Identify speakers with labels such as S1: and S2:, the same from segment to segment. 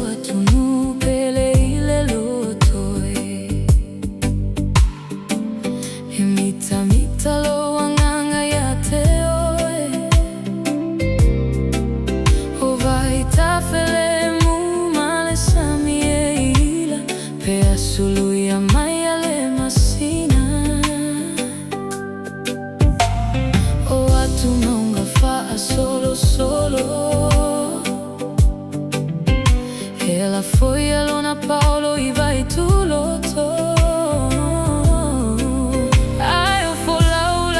S1: Atunu'U, Pele ile Loto Mita mita lo wanganga ya teo Ovai tafele mu male samie ila Pea sulu ya mayale masina O atu maunga faa solo solo Ela foi alona Paulo e vai tu Loto Ai o folau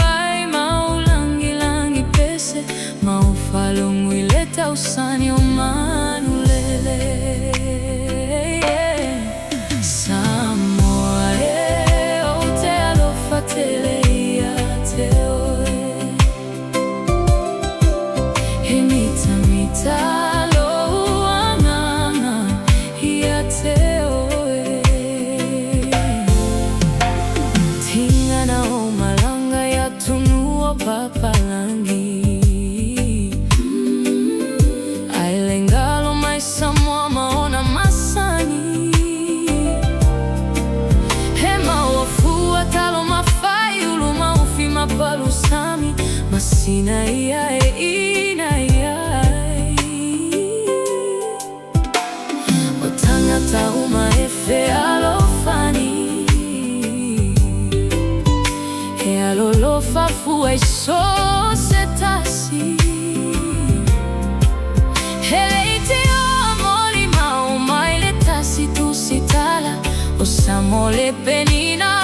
S1: ai maulangi langi pese Mau falongu ileta usani o manulele Samoa o te alofa tele ia teo mita mita papalangi Ailengalo mai Samoa maona masani Hema wafua talo mafai ulu maufi mapalusami Masina ia ina ia Otangata uma efe alofani Alo fafu e so setasi Eleite o amori ma o mai le tasi tu sitala O samole penina